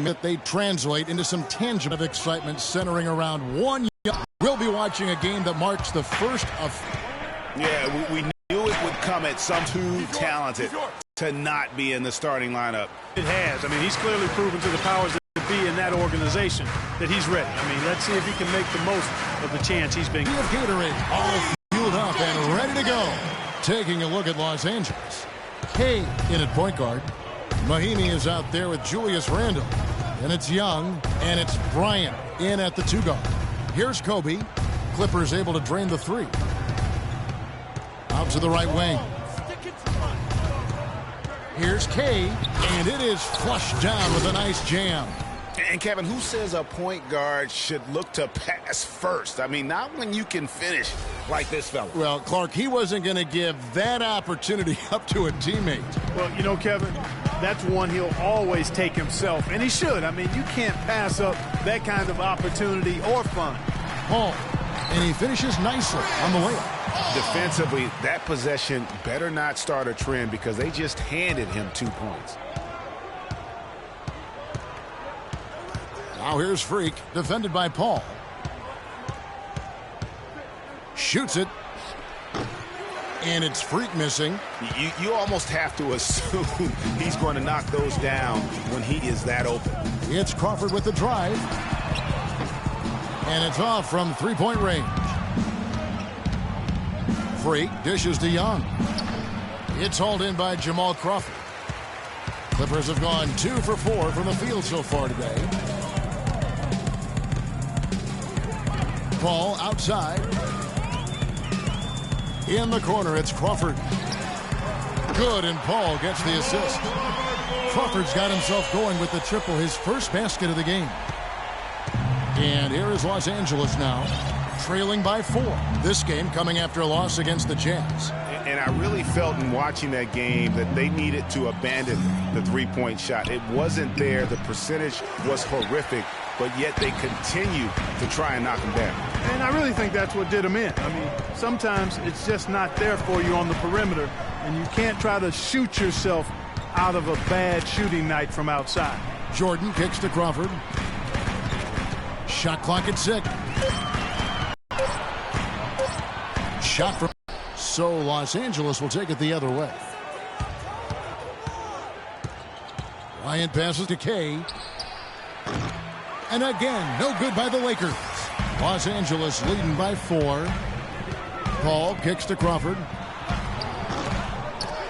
that they translate into some tangible excitement centering around one. We'll be watching a game that marks the first of... Yeah, we knew it would come at some too talented to not be in the starting lineup. It has. I mean, he's clearly proven to the powers that be in that organization that he's ready. I mean, let's see if he can make the most of the chance he's been given. Gatorade all fueled up and ready to go. Taking a look at Los Angeles. Hey, in at point guard. Mahinmi is out there with Julius Randle. And it's Young, and it's Bryant in at the 2 guard. Here's Kobe. Clippers able to drain the 3. Out to the right wing. Here's K, and it is flushed down with a nice jam. And Kevin, who says a point guard should look to pass first? I mean, not when you can finish like this fella. Well, Clark, he wasn't going to give that opportunity up to a teammate. Well, you know, Kevin, that's one he'll always take himself, and he should. I mean, you can't pass up that kind of opportunity or fun. Paul, and he finishes nicely on the layup. Defensively, that possession better not start a trend because they just handed him 2 points. Now here's Freak, defended by Paul. Shoots it. And it's Freak missing. You almost have to assume he's going to knock those down when he is that open. It's Crawford with the drive. And it's off from 3-point range. Freak dishes to Young. It's hauled in by Jamal Crawford. Clippers have gone 2 for 4 from the field so far today. Ball outside. In the corner, it's Crawford. Good, and Paul gets the assist. Crawford's got himself going with the triple, his first basket of the game. And here is Los Angeles now, trailing by 4. This game coming after a loss against the Jazz. And I really felt in watching that game that they needed to abandon the 3-point shot. It wasn't there. The percentage was horrific, but yet they continue to try and knock them down. And I really think that's what did them in. I mean, sometimes it's just not there for you on the perimeter, and you can't try to shoot yourself out of a bad shooting night from outside. Jordan kicks to Crawford. Shot clock at 6. Shot from... So Los Angeles will take it the other way. Bryant passes to K. And again, no good by the Lakers. Los Angeles leading by 4. Paul kicks to Crawford.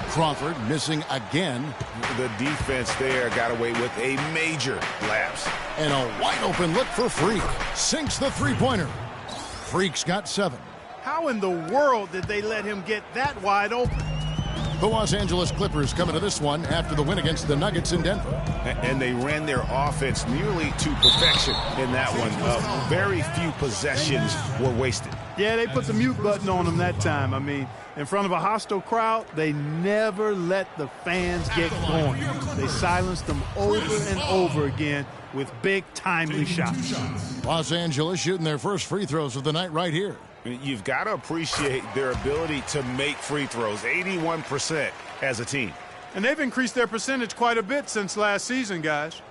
Crawford missing again. The defense there got away with a major lapse. And a wide open look for Freak. Sinks the 3-pointer. Freak's got 7. How in the world did they let him get that wide open? The Los Angeles Clippers coming to this one after the win against the Nuggets in Denver. And they ran their offense nearly to perfection in that one. Very few possessions were wasted. Yeah, they put the mute button on them that time. I mean, in front of a hostile crowd, they never let the fans get going. They silenced them over and over again with big, timely shots. Los Angeles shooting their first free throws of the night right here. You've got to appreciate their ability to make free throws, 81% as a team. And they've increased their percentage quite a bit since last season, guys.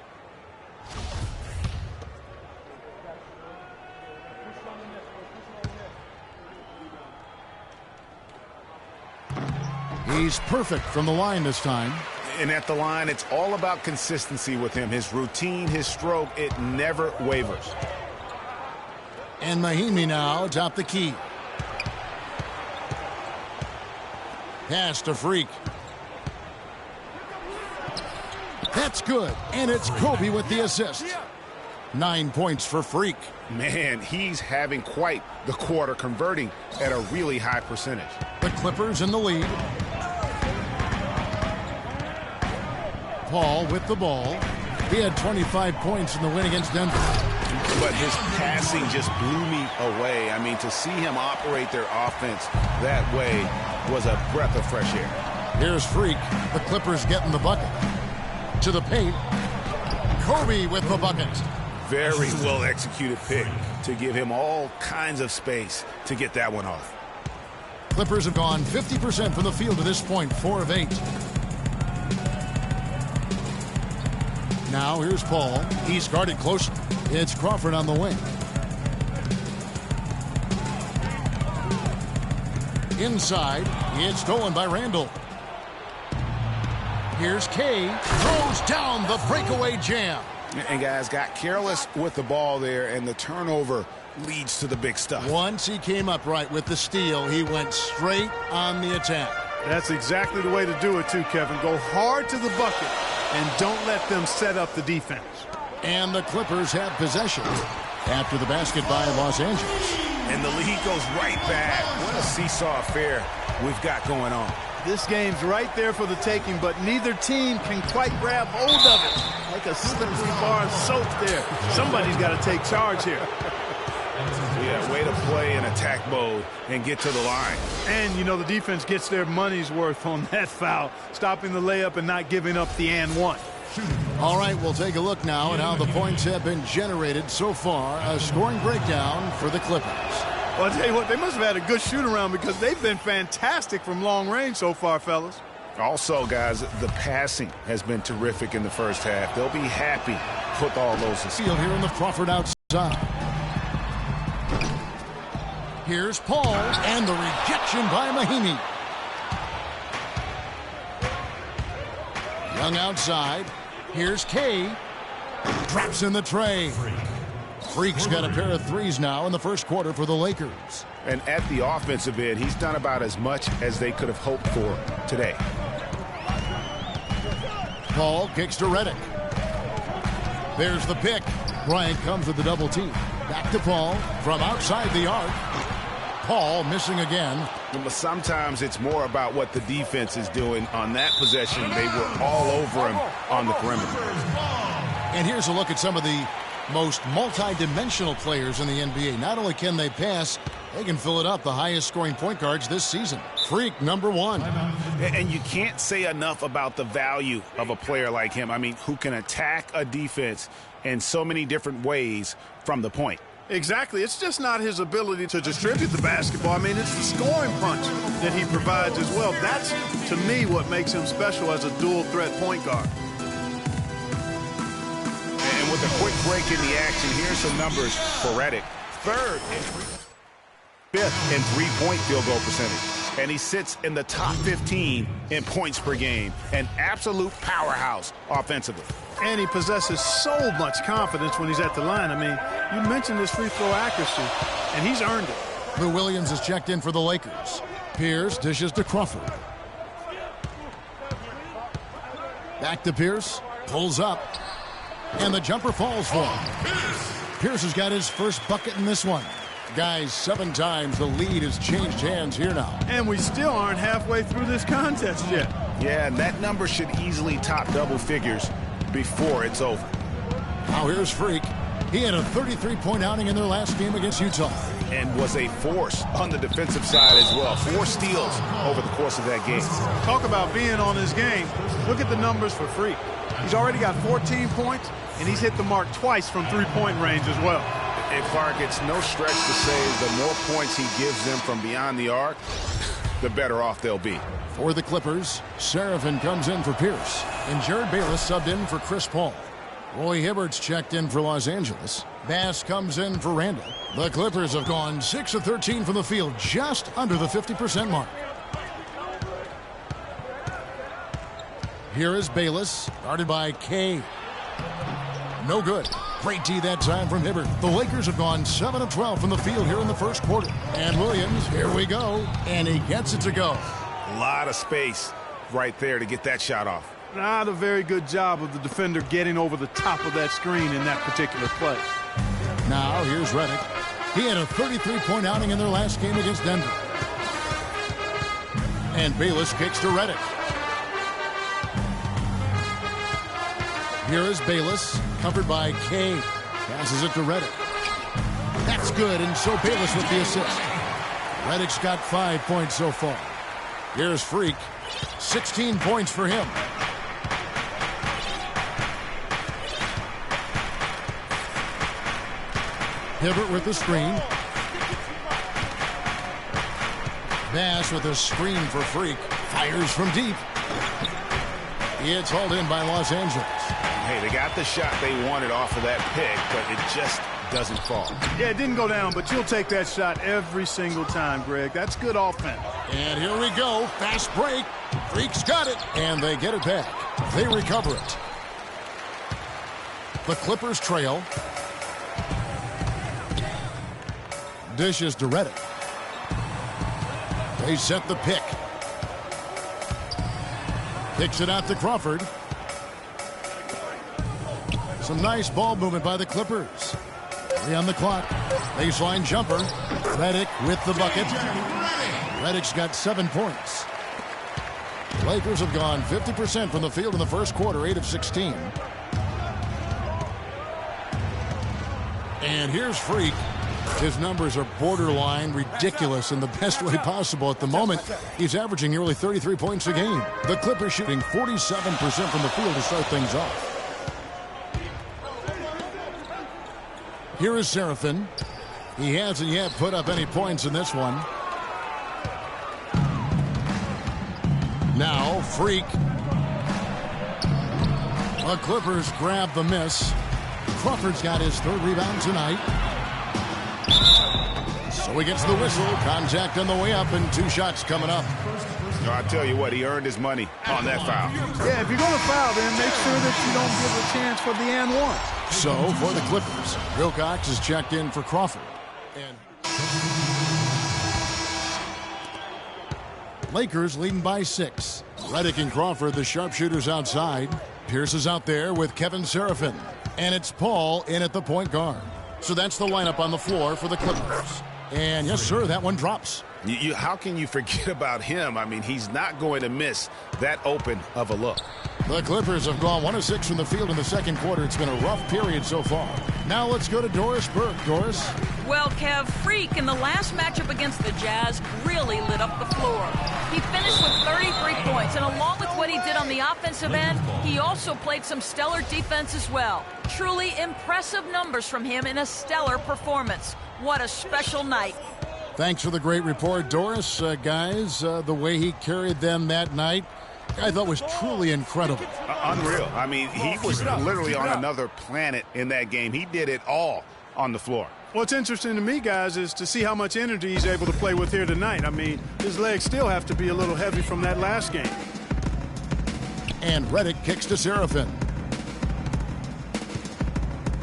He's perfect from the line this time. And at the line, it's all about consistency with him. His routine, his stroke, it never wavers. And Mahinmi now atop the key. Pass to Freak. That's good. And it's Kobe with the assist. 9 points for Freak. Man, he's having quite the quarter, converting at a really high percentage. The Clippers in the lead. Paul with the ball. He had 25 points in the win against Denver. But his passing just blew me away. I mean, to see him operate their offense that way was a breath of fresh air. Here's Freak. The Clippers getting the bucket. To the paint. Kobe with the bucket. Very well executed pick to give him all kinds of space to get that one off. Clippers have gone 50% from the field to this point, 4 of 8. Now here's Paul. He's guarded closely. It's Crawford on the wing. Inside, it's stolen by Randall. Here's Kay. Throws down the breakaway jam. And guys got careless with the ball there, and the turnover leads to the big stuff. Once he came up right with the steal, he went straight on the attack. That's exactly the way to do it too, Kevin. Go hard to the bucket and don't let them set up the defense. And the Clippers have possession after the basket by Los Angeles. And the lead goes right back. What a seesaw affair we've got going on. This game's right there for the taking, but neither team can quite grab hold of it. Like a slippery bar of soap there. Somebody's got to take charge here. Yeah, way to play in attack mode and get to the line. And, you know, the defense gets their money's worth on that foul, stopping the layup and not giving up the and one. All right, we'll take a look now at how the points have been generated so far. A scoring breakdown for the Clippers. Well, I'll tell you what, they must have had a good shoot-around because they've been fantastic from long range so far, fellas. Also, guys, the passing has been terrific in the first half. They'll be happy with all those. Field here in the Crawford outside. Here's Paul, and the rejection by Mahimi. Young outside. Here's Kay. Drops in the tray. Freak's got a pair of threes now in the first quarter for the Lakers. And at the offensive end, he's done about as much as they could have hoped for today. Paul kicks to Redick. There's the pick. Bryant comes with the double team. Back to Paul from outside the arc. Paul missing again. But sometimes it's more about what the defense is doing. On that possession, they were all over him on the perimeter. And here's a look at some of the most multi-dimensional players in the NBA. Not only can they pass, they can fill it up. The highest scoring point guards this season. Freak, number one. And you can't say enough about the value of a player like him. I mean, who can attack a defense in so many different ways from the point. Exactly. It's just not his ability to distribute the basketball. I mean, it's the scoring punch that he provides as well. That's, to me, what makes him special as a dual-threat point guard. And with a quick break in the action, here's some numbers for Redick. Third and fifth in three-point field goal percentage. And he sits in the top 15 in points per game. An absolute powerhouse offensively. And he possesses so much confidence when he's at the line. I mean, you mentioned his free throw accuracy, and he's earned it. Lou Williams is checked in for the Lakers. Pierce dishes to Crawford. Back to Pierce. Pulls up. And the jumper falls for him. Pierce has got his first bucket in this one. Guys, 7 times the lead has changed hands here now. And we still aren't halfway through this contest yet. Yeah, and that number should easily top double figures before it's over. Now here's Freak. He had a 33-point outing in their last game against Utah. And was a force on the defensive side as well. 4 steals over the course of that game. Talk about being on his game. Look at the numbers for Freak. He's already got 14 points, and he's hit the mark twice from three-point range as well. And Clark, it's no stretch to say the more points he gives them from beyond the arc, the better off they'll be. For the Clippers, Seraphin comes in for Pierce. And Jared Bayless subbed in for Chris Paul. Roy Hibbert's checked in for Los Angeles. Bass comes in for Randall. The Clippers have gone 6 of 13 from the field, just under the 50% mark. Here is Bayless, guarded by Kay. No good. Great D that time from Hibbert. The Lakers have gone 7 of 12 from the field here in the first quarter. And Williams, here we go. And he gets it to go. A lot of space right there to get that shot off. Not a very good job of the defender getting over the top of that screen in that particular play. Now here's Redick. He had a 33-point outing in their last game against Denver. And Bayless kicks to Redick. Here is Bayless, covered by Kay. Passes it to Redick. That's good, and so Bayless with the assist. Redick's got 5 points so far. Here's Freak. 16 points for him. Hibbert with the screen. Bass with a screen for Freak. Fires from deep. It's hauled in by Los Angeles. Hey, they got the shot they wanted off of that pick, but it just doesn't fall. Yeah, it didn't go down, but you'll take that shot every single time, Greg. That's good offense. And here we go. Fast break. Freak's got it. And they get it back. They recover it. The Clippers trail. Dishes to Redick. They set the pick. Kicks it out to Crawford. Some nice ball movement by the Clippers. 3 on the clock. Baseline jumper. Redick with the bucket. Redick's got 7 points. Lakers have gone 50% from the field in the first quarter, 8 of 16. And here's Freak. His numbers are borderline ridiculous in the best way possible at the moment. He's averaging nearly 33 points a game. The Clippers shooting 47% from the field to start things off. Here is Seraphin. He hasn't yet put up any points in this one. Now, Freak. The Clippers grab the miss. Crawford's got his 3rd rebound tonight. So he gets the whistle. Contact on the way up and 2 shots coming up. I tell you what, he earned his money on that foul. Yeah, if you're going to foul, then make sure that you don't give a chance for the and one. So for the Clippers, Wilcox is checked in for Crawford. And Lakers leading by 6. Redick and Crawford, the sharpshooters outside. Pierce is out there with Kevin Seraphin. And it's Paul in at the point guard. So that's the lineup on the floor for the Clippers. And yes, sir, that one drops. How can you forget about him? I mean, he's not going to miss that open of a look. The Clippers have gone 1 of 6 from the field in the second quarter. It's been a rough period so far. Now let's go to Doris Burke. Doris? Well, Kev, Freak in the last matchup against the Jazz really lit up the floor. He finished with 33 points, and along with what he did on the offensive end, he also played some stellar defense as well. Truly impressive numbers from him in a stellar performance. What a special night. Thanks for the great report, Doris. Guys, the way he carried them that night, I thought was truly incredible. Unreal. I mean, he was literally on another planet in that game. He did it all on the floor. What's interesting to me, guys, is to see how much energy he's able to play with here tonight. I mean, his legs still have to be a little heavy from that last game. And Redick kicks to Seraphin.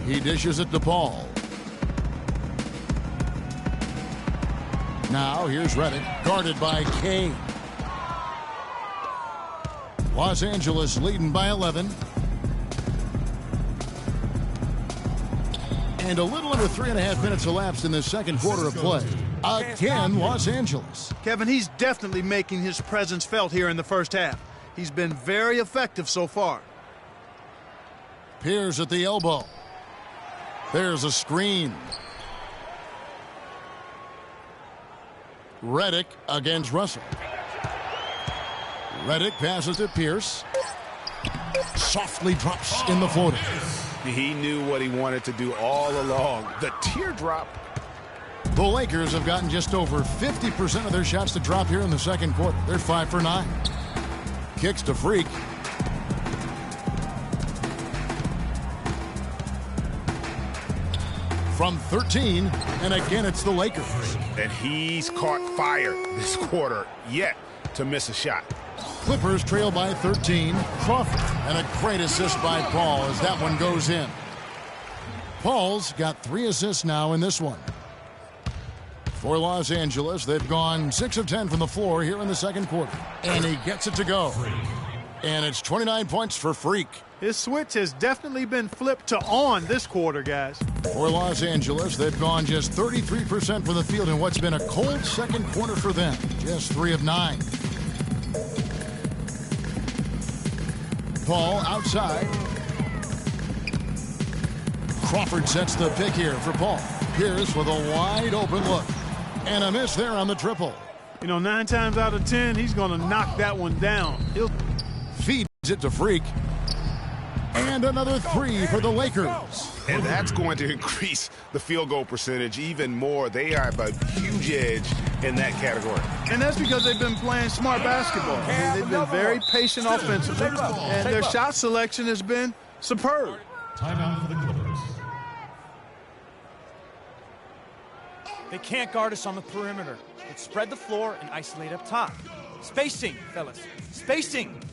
He dishes it to Paul. Now here's Redick, guarded by Kane. Los Angeles leading by 11. And a little under 3.5 minutes elapsed in the second quarter of play. Again, Los Angeles. Kevin, he's definitely making his presence felt here in the first half. He's been very effective so far. Pierce at the elbow. There's a screen. Redick against Russell. Redick passes to Pierce. Softly drops in the floater. He knew what he wanted to do all along. The teardrop. The Lakers have gotten just over 50% of their shots to drop here in the second quarter. They're 5 for 9. Kicks to Freak. From 13, and again it's the Lakers. And he's caught fire this quarter yet to miss a shot. Clippers trail by 13. Crawford, and a great assist by Paul as that one goes in. Paul's got 3 assists now in this one. For Los Angeles, they've gone 6 of 10 from the floor here in the second quarter. And he gets it to go. And it's 29 points for Freak. His switch has definitely been flipped to on this quarter, guys. For Los Angeles, they've gone just 33% from the field in what's been a cold second quarter for them. Just 3 of 9. Paul outside. Crawford sets the pick here for Paul. Pierce with a wide open look. And a miss there on the triple. You know, 9 times out of 10, he's going to knock that one down. He'll feeds it to Freak. And another 3 for the Lakers. And that's going to increase the field goal percentage even more. They have a huge edge in that category. And that's because they've been playing smart basketball. I mean, they've been very patient offensively, and their shot selection has been Superb. Timeout for the Clippers. They can't guard us on the perimeter. Let's spread the floor and isolate up top. Spacing, fellas. Spacing. And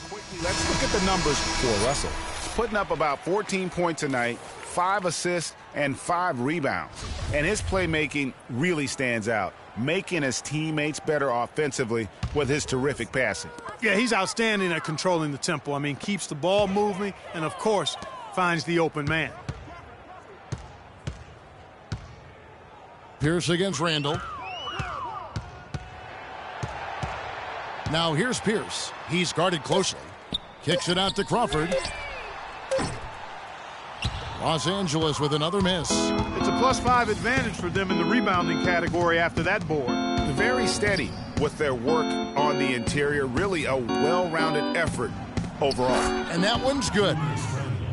quickly, let's look at the numbers for Russell. He's putting up about 14 points a night, 5 assists, and 5 rebounds. And his playmaking really stands out, making his teammates better offensively with his terrific passing. Yeah, he's outstanding at controlling the tempo. I mean, keeps the ball moving and, of course, finds the open man. Pierce against Randall. Now here's Pierce. He's guarded closely. Kicks it out to Crawford. Los Angeles with another miss. It's a +5 advantage for them in the rebounding category after that board. Very steady with their work on the interior. Really a well-rounded effort overall. And that one's good.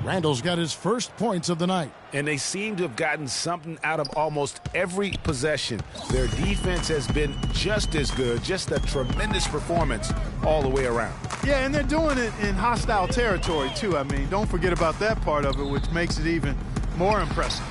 Randall's got his first points of the night. And they seem to have gotten something out of almost every possession. Their defense has been just as good, just a tremendous performance all the way around. Yeah, and they're doing it in hostile territory, too. I mean, don't forget about that part of it, which makes it even more impressive.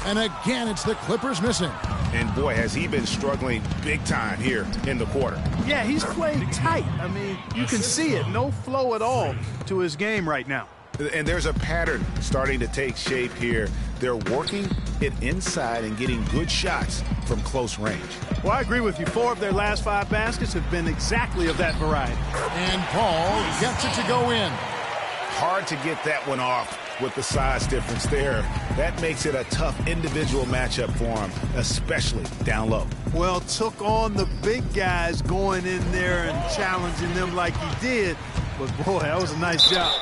And again, it's the Clippers missing. And boy, has he been struggling big time here in the quarter. Yeah, he's played tight. I mean, you can see it. No flow at all to his game right now. And there's a pattern starting to take shape here. They're working it inside and getting good shots from close range. Well, I agree with you. 4 of their last 5 baskets have been exactly of that variety. And Paul gets it to go in. Hard to get that one off with the size difference there. That makes it a tough individual matchup for him, especially down low. Well, took on the big guys going in there and challenging them like he did. But, boy, that was a nice job.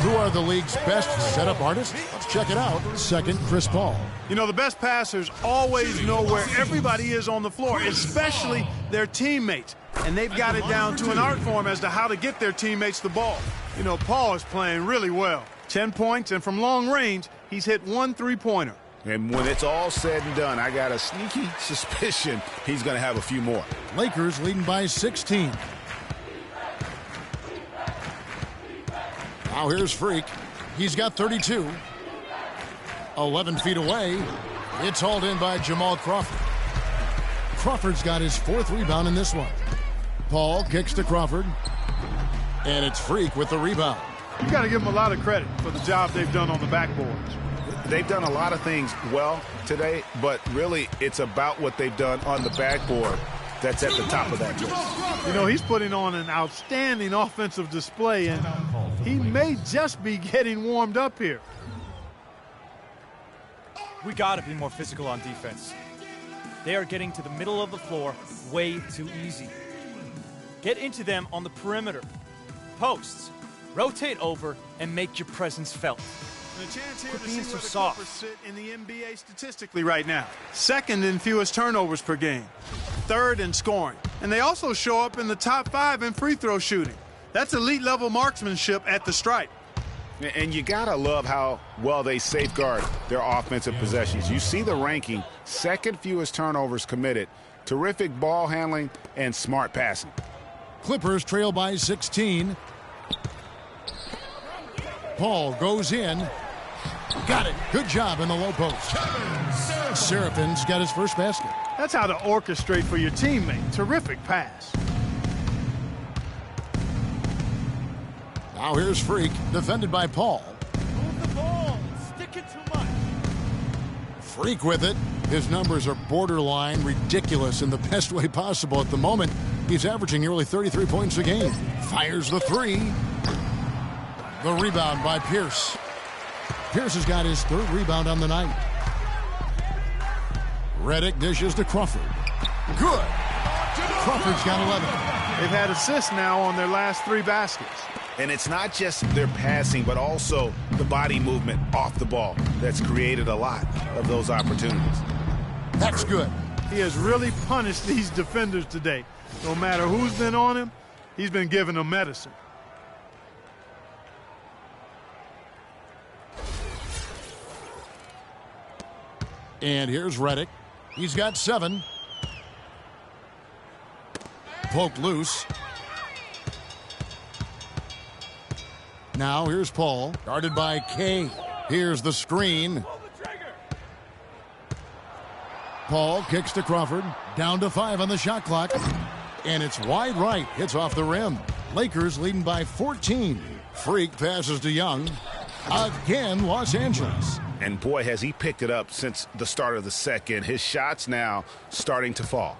Who are the league's best setup artists? Let's check it out. Second, Chris Paul. You know, the best passers always know where everybody is on the floor, especially their teammates. And they've got it down to an art form as to how to get their teammates the ball. You know, Paul is playing really well. 10 points, and from long range, he's hit 1 3-pointer. And when it's all said and done, I got a sneaky suspicion he's going to have a few more. Lakers leading by 16. Now here's Freak. He's got 32. 11 feet away. It's hauled in by Jamal Crawford. Crawford's got his 4th rebound in this one. Paul kicks to Crawford. And it's Freak with the rebound. You got to give them a lot of credit for the job they've done on the backboards. They've done a lot of things well today, but really it's about what they've done on the backboard that's at the top of that list. You know, he's putting on an outstanding offensive display, and he may just be getting warmed up here. We got to be more physical on defense. They are getting to the middle of the floor way too easy. Get into them on the perimeter. Posts. Rotate over and make your presence felt. And a chance here Quit to being see so where the soft. Clippers sit in the NBA statistically right now. 2nd in fewest turnovers per game. 3rd in scoring. And they also show up in the top 5 in free throw shooting. That's elite-level marksmanship at the stripe. And you got to love how well they safeguard their offensive possessions. You see the ranking, 2nd fewest turnovers committed, terrific ball handling, and smart passing. Clippers trail by 16. Paul goes in. Got it. Good job in the low post. Serafin's got his first basket. That's how to orchestrate for your teammate. Terrific pass. Now here's Freak, defended by Paul. Move the ball. Stick it too much. Freak with it. His numbers are borderline ridiculous in the best way possible at the moment. He's averaging nearly 33 points a game. Fires the 3. The rebound by Pierce. Pierce has got his 3rd rebound on the night. Redick dishes to Crawford. Good. Crawford's got 11. They've had assists now on their last 3 baskets. And it's not just their passing, but also the body movement off the ball that's created a lot of those opportunities. That's good. He has really punished these defenders today. No matter who's been on him, he's been giving them medicine. And here's Redick. He's got 7. Poked loose. Now here's Paul, guarded by Kay. Here's the screen. Paul kicks to Crawford. Down to 5 on the shot clock. And it's wide right. Hits off the rim. Lakers leading by 14. Freak passes to Young. Again, Los Angeles. And boy, has he picked it up since the start of the second. His shots now starting to fall.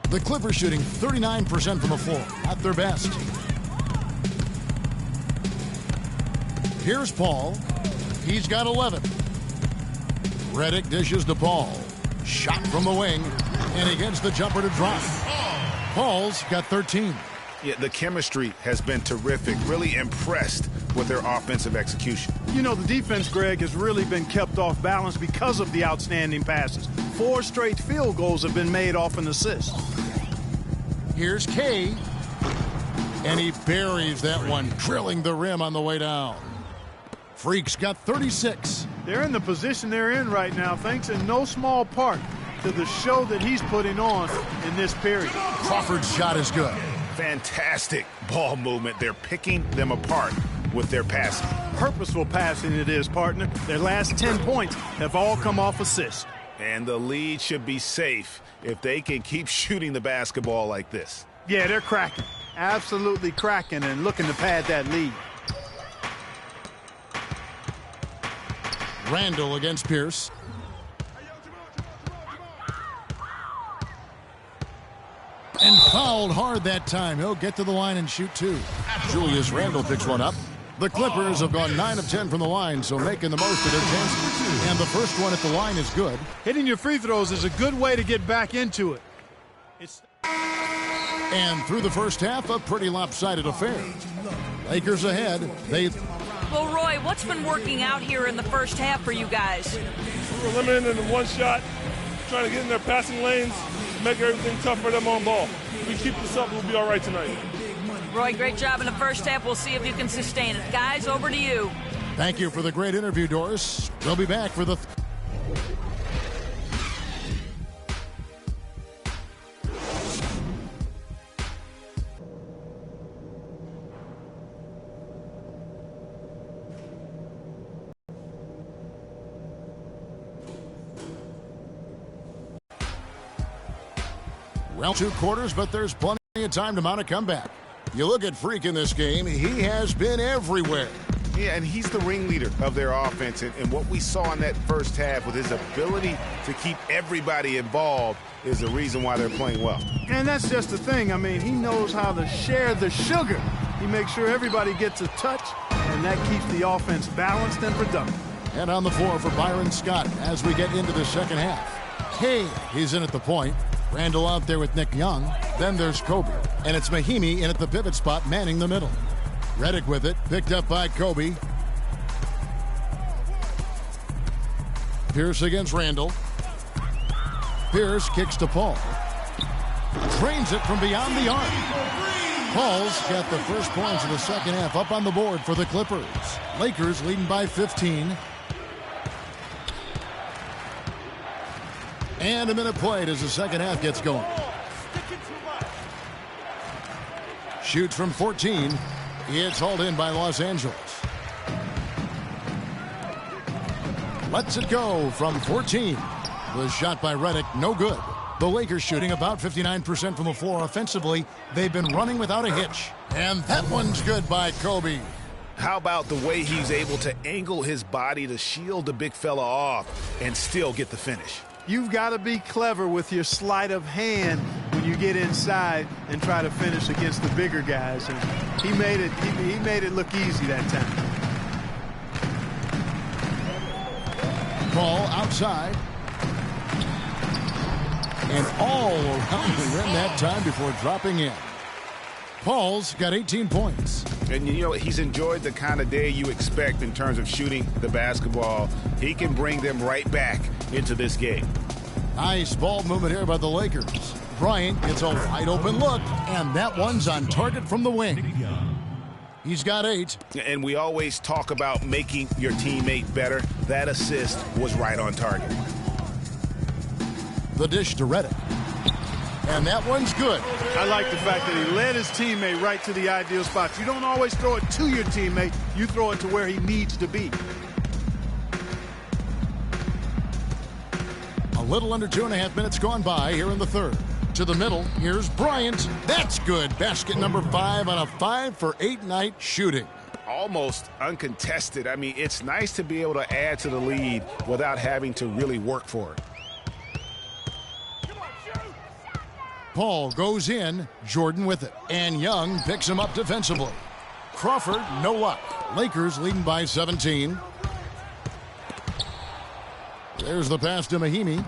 The Clippers shooting 39% from the floor at their best. Here's Paul. He's got 11. Redick dishes to Paul. Shot from the wing, and he gets the jumper to drop. Paul's got 13. Yeah, the chemistry has been terrific. Really impressed with their offensive execution. You know, the defense, Greg, has really been kept off balance because of the outstanding passes. 4 straight field goals have been made off an assist. Here's Kay, and he buries that one, drilling the rim on the way down. Freak's got 36. They're in the position they're in right now, thanks in no small part to the show that he's putting on in this period. Crawford's shot is good. Fantastic ball movement. They're picking them apart with their passing. Purposeful passing it is, partner. Their last 10 points have all come off assists. And the lead should be safe if they can keep shooting the basketball like this. Yeah, they're cracking. Absolutely cracking and looking to pad that lead. Randall against Pierce. And fouled hard that time. He'll get to the line and shoot 2. Julius Randall picks one up. The Clippers have gone 9 of 10 from the line, so making the most of their chances. And the first one at the line is good. Hitting your free throws is a good way to get back into it. And through the first half, a pretty lopsided affair. Lakers ahead. Well, Roy, what's been working out here in the first half for you guys? We're limiting them to one shot, trying to get in their passing lanes, make everything tough for them on ball. If we keep this up, we'll be all right tonight. Roy, great job in the first half. We'll see if you can sustain it. Guys, over to you. Thank you for the great interview, Doris. We'll be back for the... Well, 2 quarters, but there's plenty of time to mount a comeback. You look at Freak in this game, he has been everywhere. Yeah, and he's the ringleader of their offense. And what we saw in that first half with his ability to keep everybody involved is the reason why they're playing well. And that's just the thing. I mean, he knows how to share the sugar. He makes sure everybody gets a touch, and that keeps the offense balanced and productive. And on the floor for Byron Scott as we get into the second half. Kay, he's in at the point. Randall out there with Nick Young. Then there's Kobe. And it's Mahimi in at the pivot spot, manning the middle. Redick with it, picked up by Kobe. Pierce against Randall. Pierce kicks to Paul. Drains it from beyond the arc. Paul's got the first points of the second half up on the board for the Clippers. Lakers leading by 15. And a minute played as the second half gets going. Shoots from 14. It's hauled in by Los Angeles. Lets it go from 14. The shot by Redick, no good. The Lakers shooting about 59% from the floor offensively. They've been running without a hitch. And that one's good by Kobe. How about the way he's able to angle his body to shield the big fella off and still get the finish? You've got to be clever with your sleight of hand when you get inside and try to finish against the bigger guys. And he made it look easy that time. Ball outside. And all around the rim that time before dropping in. Paul's got 18 points. And, you know, he's enjoyed the kind of day you expect in terms of shooting the basketball. He can bring them right back into this game. Nice ball movement here by the Lakers. Bryant gets a wide open look, and that one's on target from the wing. He's got 8. And we always talk about making your teammate better. That assist was right on target. The dish to Redick. And that one's good. I like the fact that he led his teammate right to the ideal spot. You don't always throw it to your teammate. You throw it to where he needs to be. A little under 2.5 minutes gone by here in the third. To the middle, here's Bryant. That's good. Basket number 5 on a 5-for-8 night shooting. Almost uncontested. I mean, it's nice to be able to add to the lead without having to really work for it. Paul goes in, Jordan with it, and Young picks him up defensively. Crawford, no luck. Lakers leading by 17. There's the pass to Mahimi.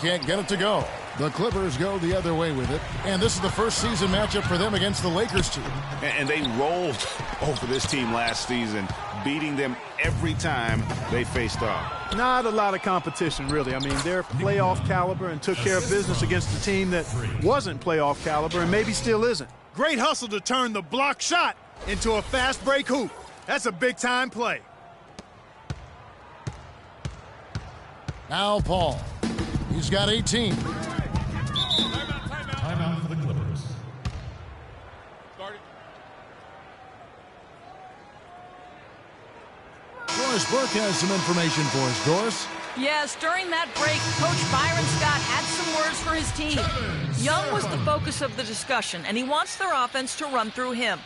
Can't get it to go. The Clippers go the other way with it, and this is the first season matchup for them against the Lakers team. And they rolled over this team last season, beating them every time they faced off. Not a lot of competition, really. I mean, they're playoff caliber and took care of business against a team that wasn't playoff caliber and maybe still isn't. Great hustle to turn the block shot into a fast break hoop. That's a big-time play. Now Paul. He's got 18. Timeout for the Clippers. Doris Burke has some information for us. Doris? Yes, during that break, Coach Byron Scott had some words for his team. Young was the focus of the discussion, and he wants their offense to run through him.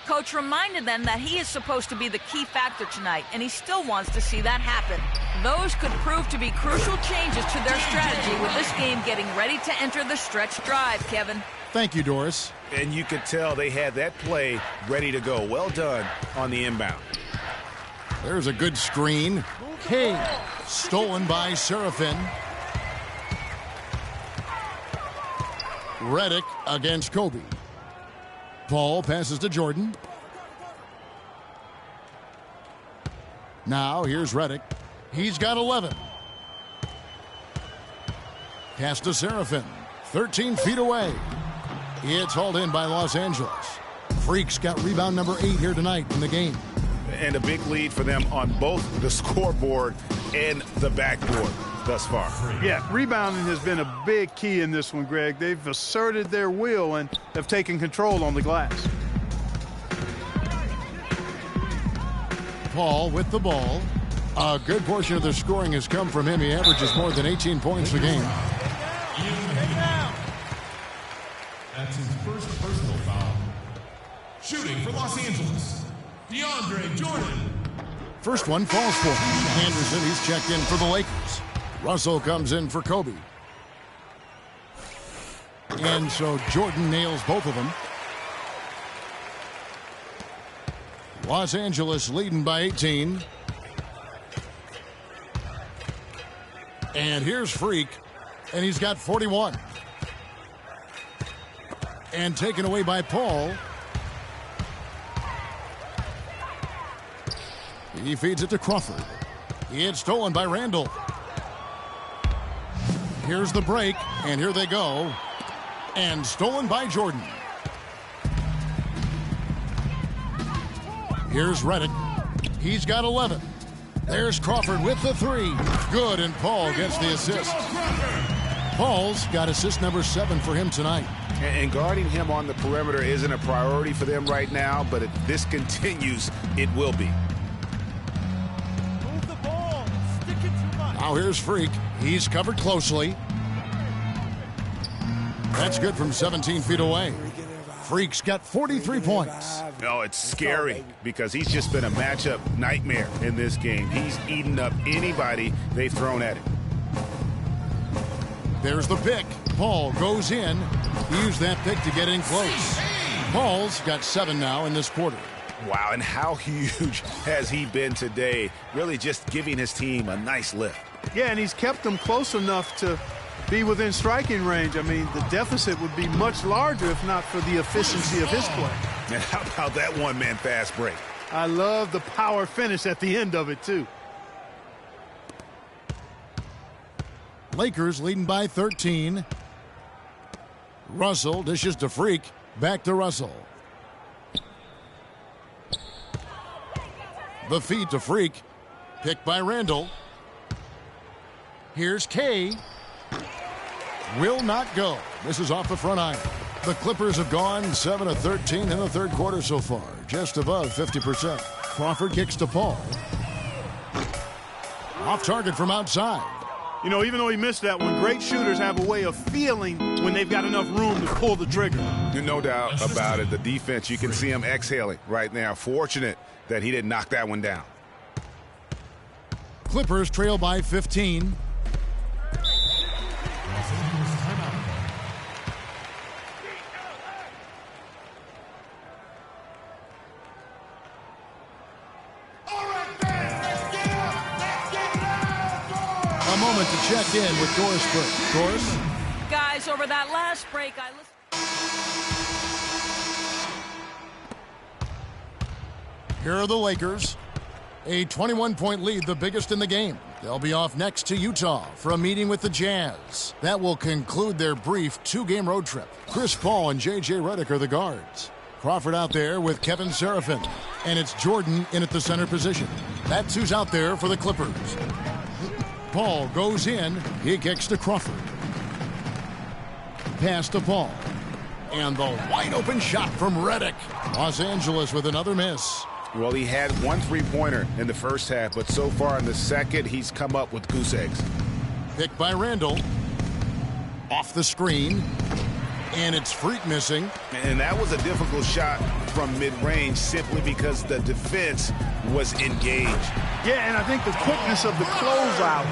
Coach reminded them that he is supposed to be the key factor tonight, and he still wants to see that happen. Those could prove to be crucial changes to their strategy with this game getting ready to enter the stretch drive, Kevin. Thank you, Doris. And you could tell they had that play ready to go. Well done on the inbound. There's a good screen. Hey, stolen by Serafin. Redick against Kobe. Paul passes to Jordan. Now here's Redick. He's got 11. Pass to Serafin. 13 feet away. It's hauled in by Los Angeles. Freak's got rebound number 8 here tonight in the game. And a big lead for them on both the scoreboard and the backboard thus far. Yeah, rebounding has been a big key in this one, Greg. They've asserted their will and have taken control on the glass. Paul with the ball. A good portion of their scoring has come from him. He averages more than 18 points a game. That's his first personal foul. Shooting for Los Angeles, DeAndre Jordan. First one falls for him. Anderson, he's checked in for the Lakers. Russell comes in for Kobe. And so Jordan nails both of them. Los Angeles leading by 18. And here's Freak, and he's got 41. And taken away by Paul. He feeds it to Crawford. It's stolen by Randall. Here's the break, and here they go. And stolen by Jordan. Here's Redick. He's got 11. There's Crawford with the 3. Good, and Paul gets the assist. Paul's got assist number 7 for him tonight. And guarding him on the perimeter isn't a priority for them right now, but if this continues, it will be. Move the ball. Stick it too much. Now here's Freak. He's covered closely. That's good from 17 feet away. Freak's got 43 points. No, it's scary because he's just been a matchup nightmare in this game. He's eaten up anybody they've thrown at him. There's the pick. Paul goes in. He used that pick to get in close. Paul's got 7 now in this quarter. Wow, and how huge has he been today? Really just giving his team a nice lift. Yeah, and he's kept them close enough to be within striking range. I mean, the deficit would be much larger if not for the efficiency of his play. And how about that one-man fast break? I love the power finish at the end of it, too. Lakers leading by 13. Russell dishes to Freak. Back to Russell. The feed to Freak. Picked by Randall. Here's Kay. will not go. This is off the front iron. The Clippers have gone 7 of 13 in the third quarter so far, just above 50%. Crawford kicks to Paul. Off target from outside. You know, even though he missed that one, great shooters have a way of feeling when they've got enough room to pull the trigger. No doubt about it. The defense, you can see him exhaling right now. Fortunate that he didn't knock that one down. Clippers trail by 15. A moment to check in with Doris Burke. Doris? Guys, over that last break, I listened. Here are the Lakers. A 21-point lead, the biggest in the game. They'll be off next to Utah for a meeting with the Jazz. That will conclude their brief two-game road trip. Chris Paul and J.J. Redick are the guards. Crawford out there with Kevin Seraphin. And it's Jordan in at the center position. That's who's out there for the Clippers. Paul goes in. He kicks to Crawford. Pass to Paul. And the wide-open shot from Redick. Los Angeles with another miss. Well, he had one three-pointer in the first half, but so far in the second, he's come up with goose eggs. Picked by Randall. Off the screen. And it's Freak missing. And that was a difficult shot from mid-range simply because the defense was engaged. Yeah, and I think the quickness of the closeout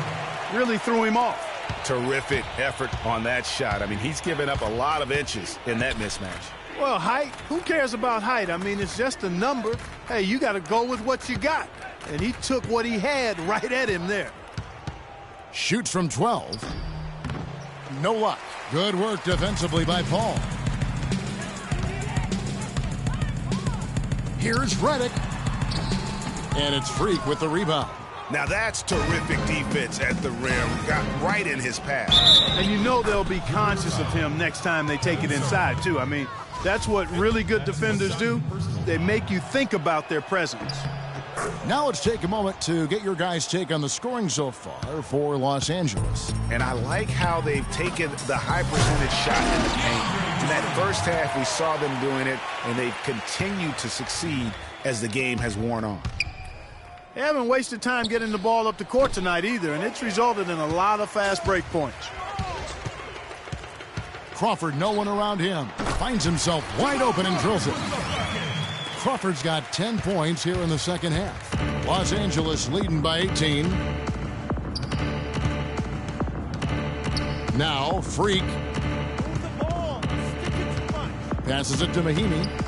really threw him off. Terrific effort on that shot. I mean, he's given up a lot of inches in that mismatch. Well, height, who cares about height? I mean, it's just a number. Hey, you got to go with what you got. And he took what he had right at him there. Shoots from 12. No luck. Good work defensively by Paul. Here's Redick. And it's Freak with the rebound. Now that's terrific defense at the rim. Got right in his path. And you know they'll be conscious of him next time they take it inside, too. I mean, that's what really good defenders do. They make you think about their presence. Now let's take a moment to get your guys' take on the scoring so far for Los Angeles. And I like how they've taken the high percentage shot in the paint. In that first half, we saw them doing it, and they've continued to succeed as the game has worn on. They haven't wasted time getting the ball up the court tonight either, and it's resulted in a lot of fast break points. Crawford, no one around him. Finds himself wide open and drills it. Crawford's got 10 points here in the second half. Los Angeles leading by 18. Now, Freak. Passes it to Mahimi.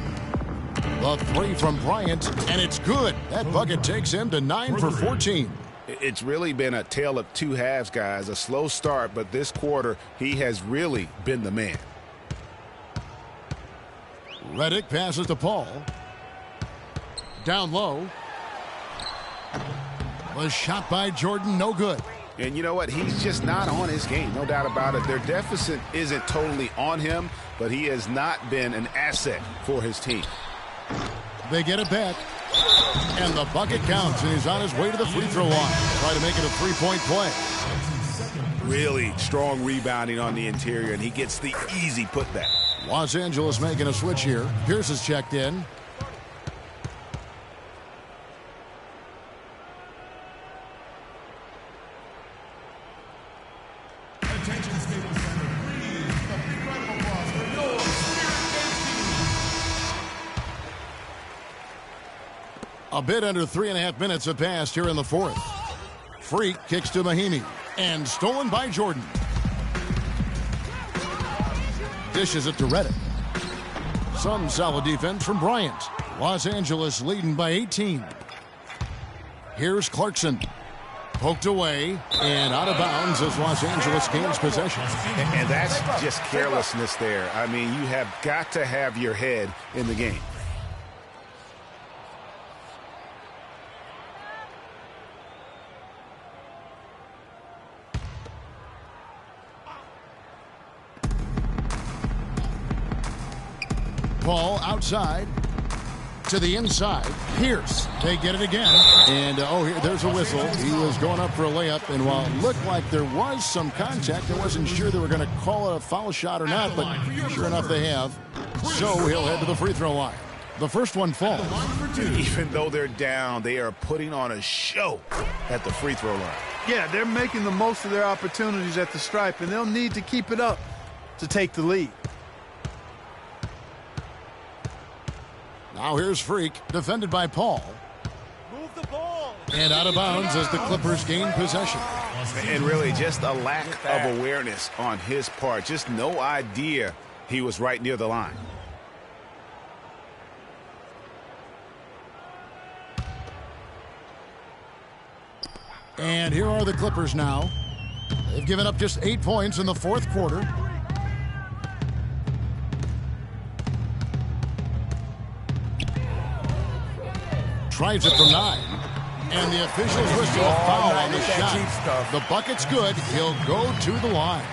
The three from Bryant, and it's good. That bucket takes him to 9 for 14. It's really been a tale of two halves, guys. A slow start, but this quarter, he has really been the man. Redick passes to Paul. Down low. Was shot by Jordan, no good. And you know what? He's just not on his game, no doubt about it. Their deficit isn't totally on him, but he has not been an asset for his team. They get it back. And the bucket counts, and he's on his way to the free throw line. Try to make it a three-point play. Really strong rebounding on the interior, and he gets the easy putback. Los Angeles making a switch here. Pierce is checked in. A bit under 3.5 minutes have passed here in the fourth. Freak kicks to Mahimi. And stolen by Jordan. Dishes it to Redick. Some solid defense from Bryant. Los Angeles leading by 18. Here's Clarkson. Poked away and out of bounds as Los Angeles gains possession. And that's just carelessness there. I mean, you have got to have your head in the game. Paul outside. to the inside. Pierce, they get it again. And, there's a whistle. He was going up for a layup, and while it looked like there was some contact, I wasn't sure they were going to call it a foul shot or not, but sure enough they have. So he'll head to the free throw line. The first one falls. Even though they're down, they are putting on a show at the free throw line. Yeah, they're making the most of their opportunities at the stripe, and they'll need to keep it up to take the lead. Now here's Freak, defended by Paul. Move the ball. And out of bounds as the Clippers gain possession. And really just a lack of awareness on his part. Just no idea he was right near the line. And here are the Clippers now. They've given up just 8 points in the fourth quarter. Tries it from 9. And the officials whistle a foul on the shot. The bucket's good. He'll go to the line.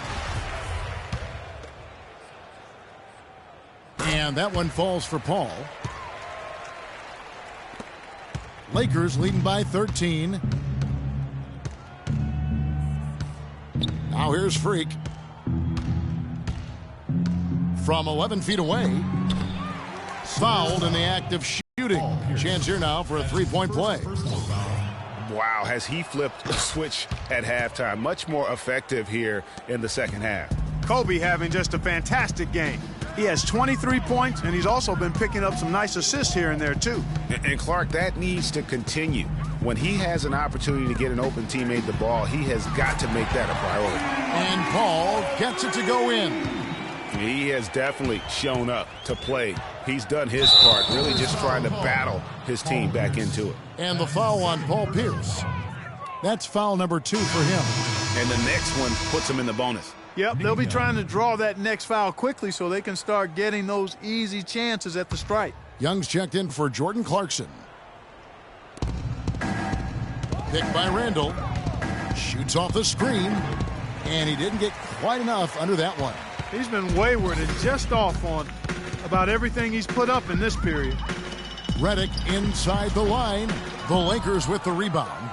And that one falls for Paul. Lakers leading by 13. Now here's Freak. From 11 feet away. Fouled in the act of shooting. Chance here now for a three-point play. Wow, has he flipped a switch at halftime. Much more effective here in the second half. Kobe having just a fantastic game. He has 23 points, and he's also been picking up some nice assists here and there, too. And Clark, that needs to continue. When he has an opportunity to get an open teammate the ball, he has got to make that a priority. And Paul gets it to go in. He has definitely shown up to play. He's done his part, really just trying to battle his team back into it. And the foul on Paul Pierce. That's foul number 2 for him. And the next one puts him in the bonus. Yep, they'll be trying to draw that next foul quickly so they can start getting those easy chances at the stripe. Young's checked in for Jordan Clarkson. Picked by Randall. Shoots off the screen. And he didn't get quite enough under that one. He's been wayward and just off on about everything he's put up in this period. Redick inside the line. The Lakers with the rebound.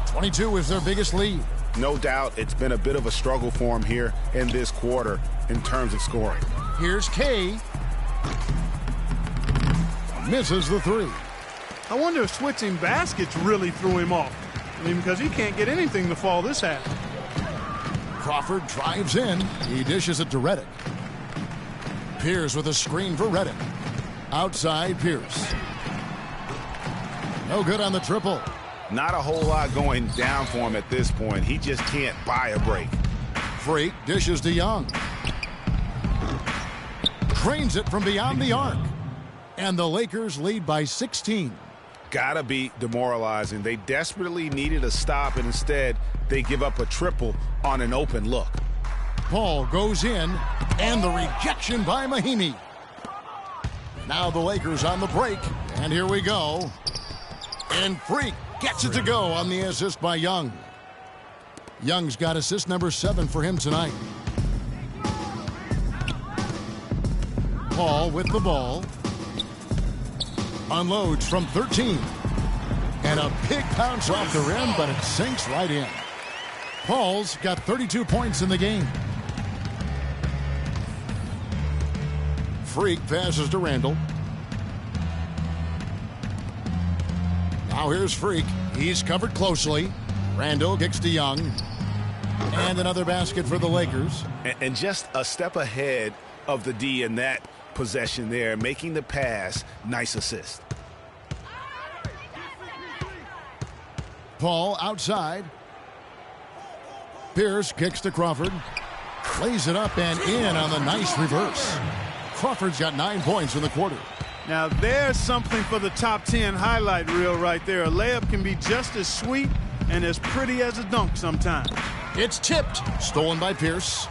22 is their biggest lead. No doubt it's been a bit of a struggle for him here in this quarter in terms of scoring. Here's Kay. Misses the 3. I wonder if switching baskets really threw him off. I mean, because he can't get anything to fall this half. Crawford drives in. He dishes it to Redick. Pierce with a screen for Redick. Outside Pierce. No good on the triple. Not a whole lot going down for him at this point. He just can't buy a break. Freak dishes to Young. Trains it from beyond the arc. And the Lakers lead by 16. Gotta be demoralizing. They desperately needed a stop, and instead they give up a triple on an open look. Paul goes in, and the rejection by Mahinmi. Now the Lakers on the break, and here we go. And Freak gets it to go on the assist by Young. Young's got assist number 7 for him tonight. Paul with the ball. Unloads from 13. And a big bounce off the rim, but it sinks right in. Paul's got 32 points in the game. Freak passes to Randall. Now here's Freak. He's covered closely. Randall kicks to Young. And another basket for the Lakers. And just a step ahead of the D in that possession there, making the pass. Nice assist. Paul outside. Pierce kicks to Crawford. Lays it up and in on the nice reverse. Crawford's got 9 points in the quarter. Now there's something for the top 10 highlight reel right there. A layup can be just as sweet and as pretty as a dunk sometimes. It's tipped. Stolen by Pierce.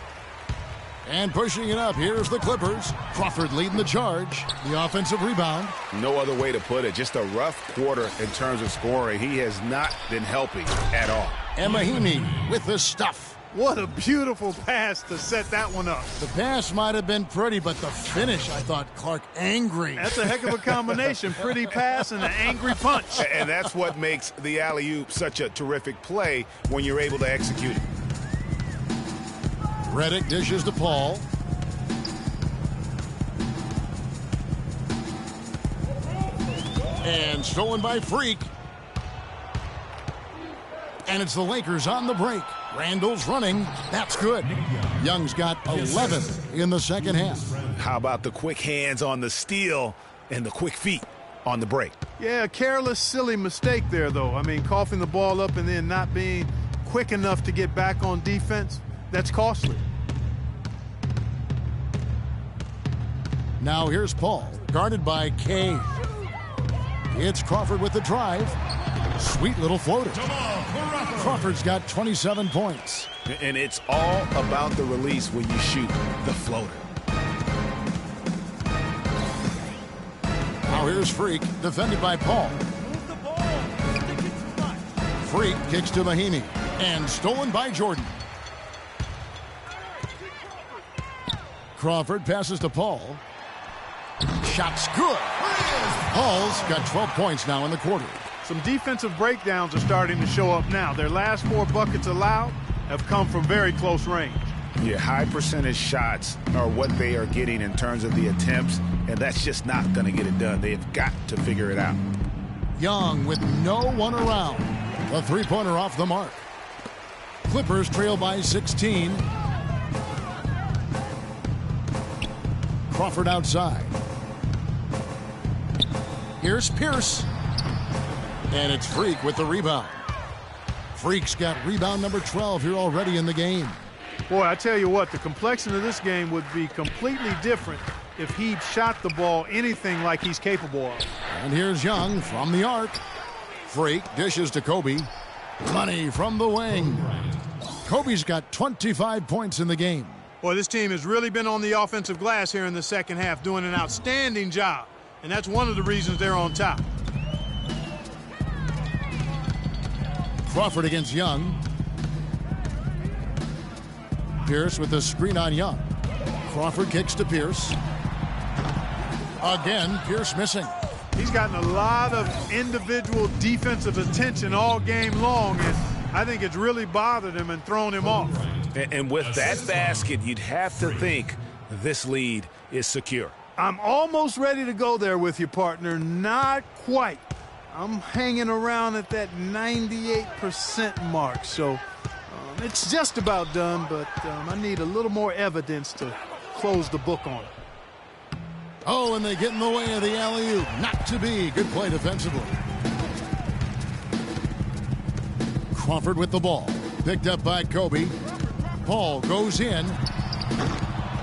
And pushing it up, here's the Clippers. Crawford leading the charge. The offensive rebound. No other way to put it. Just a rough quarter in terms of scoring. He has not been helping at all. And Mahinmi with the stuff. What a beautiful pass to set that one up. The pass might have been pretty, but the finish, I thought, Clark, angry. That's a heck of a combination. Pretty pass and an angry punch. And that's what makes the alley-oop such a terrific play when you're able to execute it. Redick dishes to Paul. And stolen by Freak. And it's the Lakers on the break. Randall's running. That's good. Young's got 11 in the second half. How about the quick hands on the steal and the quick feet on the break? Yeah, a careless, silly mistake there, though. I mean, coughing the ball up and then not being quick enough to get back on defense, that's costly. Now here's Paul, guarded by K. It's Crawford with the drive. Sweet little floater. Crawford's got 27 points. And it's all about the release when you shoot the floater. Now here's Freak, defended by Paul. Freak kicks to Mahimi, and stolen by Jordan. Crawford passes to Paul. Shot's good. Paul's got 12 points now in the quarter. Some defensive breakdowns are starting to show up now. Their last 4 buckets allowed have come from very close range. Yeah, high percentage shots are what they are getting in terms of the attempts, and that's just not going to get it done. They've got to figure it out. Young with no one around. A three-pointer off the mark. Clippers trail by 16. Crawford outside. Here's Pierce. And it's Freak with the rebound. Freak's got rebound number 12 here already in the game. Boy, I tell you what, the complexion of this game would be completely different if he'd shot the ball anything like he's capable of. And here's Young from the arc. Freak dishes to Kobe. Money from the wing. Kobe's got 25 points in the game. Boy, this team has really been on the offensive glass here in the second half, doing an outstanding job. And that's one of the reasons they're on top. Crawford against Young. Pierce with the screen on Young. Crawford kicks to Pierce. Again, Pierce missing. He's gotten a lot of individual defensive attention all game long, and I think it's really bothered him and thrown him off. And with that basket, you'd have to think this lead is secure. I'm almost ready to go there with you, partner. Not quite. I'm hanging around at that 98% mark, so it's just about done, but I need a little more evidence to close the book on it. Oh, and they get in the way of the alley-oop. Not to be. Good play defensively. Crawford with the ball. Picked up by Kobe. Paul goes in.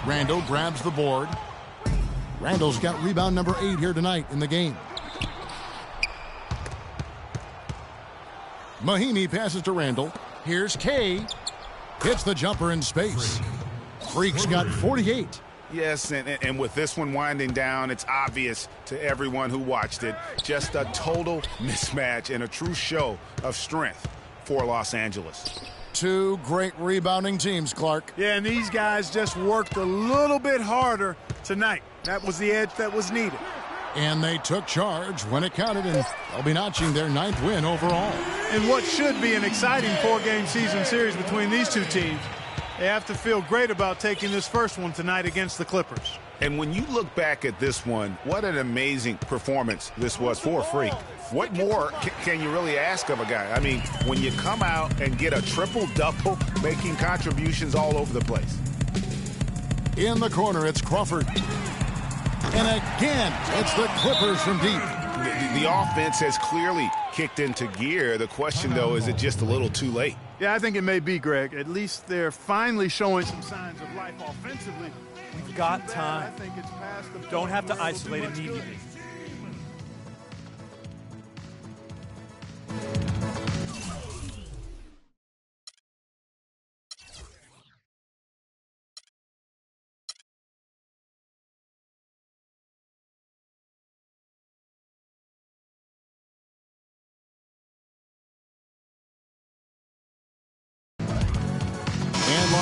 Randall grabs the board. Randall's got rebound number 8 here tonight in the game. Mahimi passes to Randall. Here's K. Hits the jumper in space. Freak's got 48. Yes, and with this one winding down, it's obvious to everyone who watched it. Just a total mismatch and a true show of strength for Los Angeles. Two great rebounding teams, Clark. Yeah, and these guys just worked a little bit harder tonight. That was the edge that was needed. And they took charge when it counted, and they'll be notching their 9th win overall. In what should be an exciting 4-game season series between these two teams, they have to feel great about taking this first one tonight against the Clippers. And when you look back at this one, what an amazing performance this was for Freak. What more can you really ask of a guy? I mean, when you come out and get a triple-double, making contributions all over the place. In the corner, it's Crawford. And again, it's the Clippers from deep. The offense has clearly kicked into gear. The question, though, is it just a little too late? Yeah, I think it may be, Greg. At least they're finally showing some signs of life offensively. We've got time. I think it's past the Don't have to point where isolate it'll be much immediately.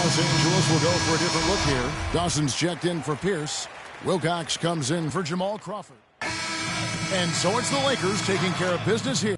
Los Angeles will go for a different look here. Dawson's checked in for Pierce. Wilcox comes in for Jamal Crawford. And so it's the Lakers taking care of business here.